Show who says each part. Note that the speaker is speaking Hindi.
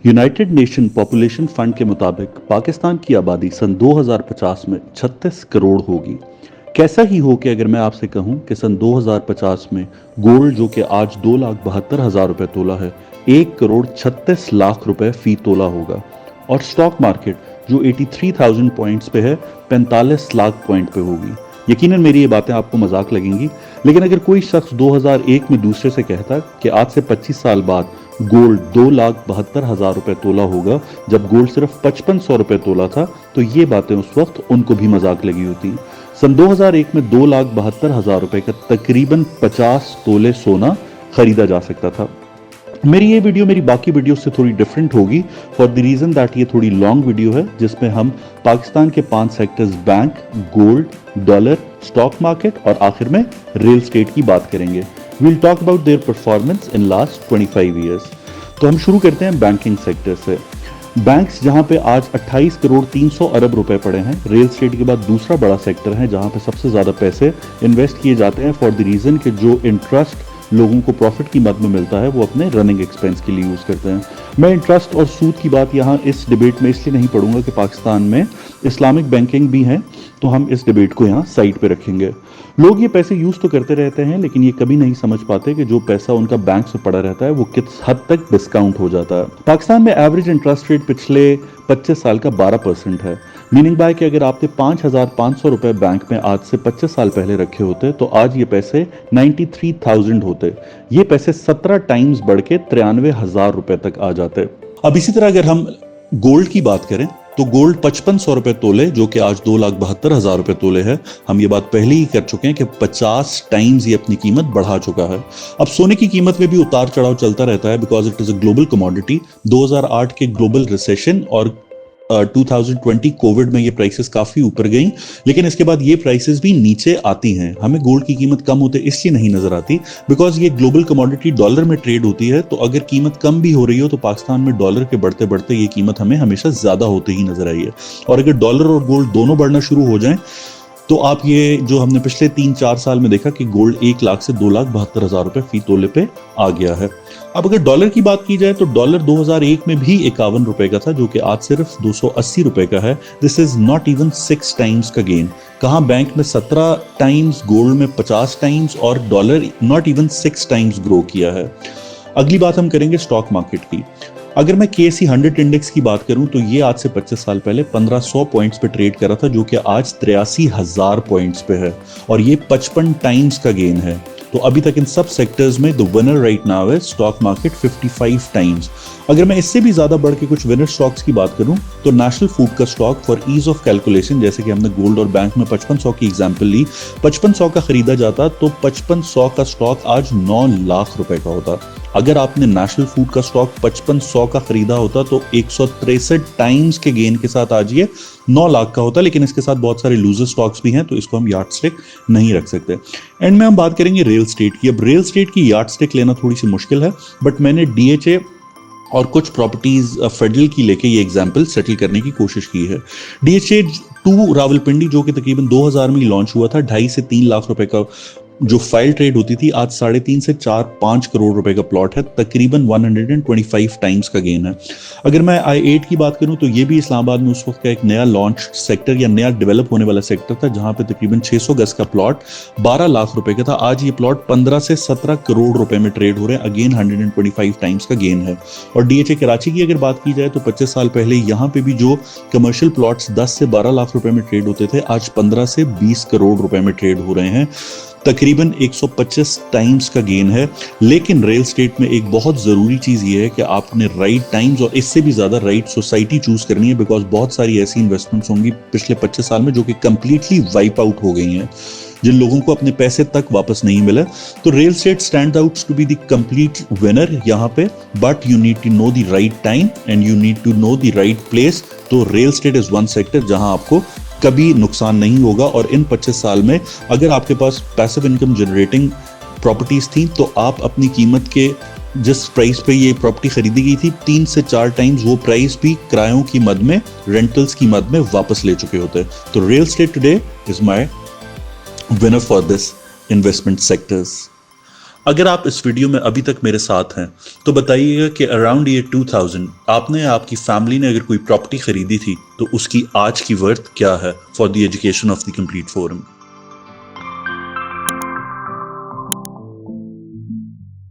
Speaker 1: यूनाइटेड नेशन पॉपुलेशन फंड के मुताबिक पाकिस्तान की आबादी सन 2050 में 36 करोड़ होगी। कैसा ही हो कि अगर मैं आपसे कहूं कि सन 2050 में गोल्ड जो कि आज 2,72,000 रुपए तोला है 1,36,00,000 रुपए फी तोला होगा, और स्टॉक मार्केट जो 83,000 पॉइंट्स पे है 45 लाख पॉइंट पे होगी। यकीनन मेरी ये बातें आपको मजाक लगेंगी, लेकिन अगर कोई शख्स 2001 में दूसरे से कहता कि आज से 25 साल बाद गोल्ड 2,72,000 रुपए तोला होगा जब गोल्ड सिर्फ 5500 रुपए तोला था, तो ये बातें उस वक्त उनको भी मजाक लगी होती। सन 2001 में 2,72,000 रुपए का तकरीबन 50 तोले सोना खरीदा जा सकता था। मेरी ये वीडियो मेरी बाकी वीडियो से थोड़ी डिफरेंट होगी फॉर द रीजन दैट ये थोड़ी लॉन्ग वीडियो है, जिसमें हम पाकिस्तान के 5 sectors bank, gold, dollar, stock market और आखिर में रियल एस्टेट की बात करेंगे। We'll talk about their performance in last 25 years. तो हम शुरू करते हैं बैंकिंग सेक्टर से। बैंक्स जहां पे आज 28 करोड़ 300 अरब रुपए पड़े हैं, रियल एस्टेट के बाद दूसरा बड़ा सेक्टर है जहां पे सबसे ज्यादा पैसे इन्वेस्ट किए जाते हैं फॉर द रीजन कि जो इंटरेस्ट लोगों को प्रॉफिट की मद में मिलता है वो अपने रनिंग एक्सपेंस के लिए यूज करते हैं। मैं इंटरेस्ट और सूद की बात यहाँ इस डिबेट में इसलिए नहीं पढ़ूंगा कि पाकिस्तान में इस्लामिक बैंकिंग भी है, तो हम इस डिबेट को यहाँ साइड पे रखेंगे। लोग ये पैसे यूज तो करते रहते हैं, लेकिन ये कभी नहीं समझ पाते कि जो पैसा उनका बैंक से पड़ा रहता है वो किस हद तक डिस्काउंट हो जाता है। पाकिस्तान में एवरेज इंटरेस्ट रेट पिछले 25 साल का 12% है। मीनिंग बाय कि अगर आपने 5,500 रुपए बैंक में आज से 25 साल पहले रखे होते तो आज ये पैसे 93,000 होते। ये पैसे 17 टाइम्स बढ़ के 93,000 रुपए तक आ जाते। अब इसी तरह अगर हम गोल्ड की बात करें तो गोल्ड 5500 रुपए तोले जो कि आज 2,72,000 रुपए तोले है। हम ये बात पहले ही कर चुके हैं कि 50 टाइम्स ये अपनी कीमत बढ़ा चुका है। अब सोने की कीमत में भी उतार चढ़ाव चलता रहता है because it is a global commodity. 2008 के ग्लोबल रिसेशन और 2020 कोविड में ये प्राइसेस काफी ऊपर गई, लेकिन इसके बाद ये प्राइसेस भी नीचे आती हैं। हमें गोल्ड की कीमत कम होते इसलिए नहीं नजर आती बिकॉज ये ग्लोबल कमोडिटी डॉलर में ट्रेड होती है, तो अगर कीमत कम भी हो रही हो तो पाकिस्तान में डॉलर के बढ़ते बढ़ते ये कीमत हमें हमेशा ज्यादा होते ही नजर आई है। और अगर डॉलर और गोल्ड दोनों बढ़ना शुरू हो जाएं तो आप ये जो हमने पिछले 3-4 साल में देखा कि गोल्ड 1 लाख से 2,72,000 रुपए फी तोले पे आ गया है। अब अगर डॉलर की बात की जाए तो डॉलर 2001 में भी 51 रुपए का था जो कि आज सिर्फ 280 रुपए का है। This is not even 6 times का गेन। कहां बैंक में 17 टाइम्स, गोल्ड में 50 टाइम्स और dollar not even 6 times grow किया है। अगली बात हम करेंगे स्टॉक मार्केट की। अगर मैं KSE 100 इंडेक्स की बात करूं तो ये आज से 25 साल पहले 1500 पॉइंट्स पे ट्रेड कर रहा था जो कि आज 83,000 पॉइंट्स पे है और ये 55 टाइम्स का गेन है। तो अभी तक इन सब सेक्टर्स में द विनर राइट नाउ है स्टॉक मार्केट 55 टाइम्स। अगर मैं इससे भी ज्यादा बढ़ के कुछ विनर स्टॉक्स की बात करूं तो नेशनल फूड का stock for ease of calculation, जैसे कि हमने गोल्ड और बैंक में 5500 की एग्जांपल ली, 5500 का खरीदा जाता तो 5500 का स्टॉक आज 9 लाख रुपए का होता। अगर आपने नेशनल फूड का स्टॉक 5500 का खरीदा होता तो 163 टाइम्स के गेन के साथ आज ये 9 लाख का होता, लेकिन इसके साथ बहुत सारे लूजर स्टॉक्स भी हैं तो इसको हम यार्डस्टिक नहीं रख सकते। एंड में हम बात करेंगे रियल एस्टेट की। अब रियल एस्टेट की यार्डस्टिक लेना थोड़ी सी मुश्किल है, बट मैंने DHA और कुछ प्रॉपर्टीज फेडरल की लेके ये एग्जांपल सेटल करने की कोशिश की है। DHA 2 रावलपिंडी जो कि तकरीबन 2000 में लॉन्च हुआ था, 2.5 से 3 लाख रुपए का जो फाइल ट्रेड होती थी, आज 3.5 से 4-5 करोड़ रुपए का प्लॉट है, तकरीबन 125 टाइम्स का गेन है। अगर मैं I8 की बात करूं तो ये भी इस्लामाबाद में उस वक्त का एक नया लॉन्च सेक्टर या नया डेवलप होने वाला सेक्टर था जहां पे तकरीबन 600 गज का प्लॉट 12 लाख रुपए का था। आज ये प्लॉट 15 से 17 करोड़ रुपए में ट्रेड हो रहे हैं, अगेन 125 टाइम्स का गेन है। और DHA कराची की अगर बात की जाए तो 25 साल पहले यहाँ पे भी जो कमर्शियल प्लॉट्स 10 से 12 लाख रुपए में ट्रेड होते थे, आज 15 से 20 करोड़ रुपए में ट्रेड हो रहे हैं, तकरीबन 125 टाइम्स का गेन है। लेकिन रियल एस्टेट में एक बहुत जरूरी चीज ये है कि आपने राइट टाइम्स और इससे भी ज्यादा राइट सोसाइटी चूज करनी है, बिकॉज बहुत सारी ऐसी इन्वेस्टमेंट्स होंगी पिछले 25 साल में जो कि कंप्लीटली वाइप आउट हो गई हैं, जिन लोगों को अपने पैसे तक वापस नहीं मिले। तो real estate stand out to be the complete winner यहाँ पे, but you need to know the right time and you need to know the right place. तो real estate is one sector जहां आपको कभी नुकसान नहीं होगा। और इन 25 साल में अगर आपके पास पैसिव इनकम जनरेटिंग प्रॉपर्टीज थी तो आप अपनी कीमत के जिस प्राइस पे ये प्रॉपर्टी खरीदी गई थी 3 से 4 टाइम्स वो प्राइस भी किरायों की मद में, रेंटल्स की मद में वापस ले चुके होते। तो real estate today is my winner for this investment sectors. अगर आप इस वीडियो में अभी तक मेरे साथ हैं तो बताइएगा कि अराउंड ईयर 2000 आपने आपकी फैमिली ने अगर कोई प्रॉपर्टी खरीदी थी तो उसकी आज की वर्थ क्या है for the education of the complete forum.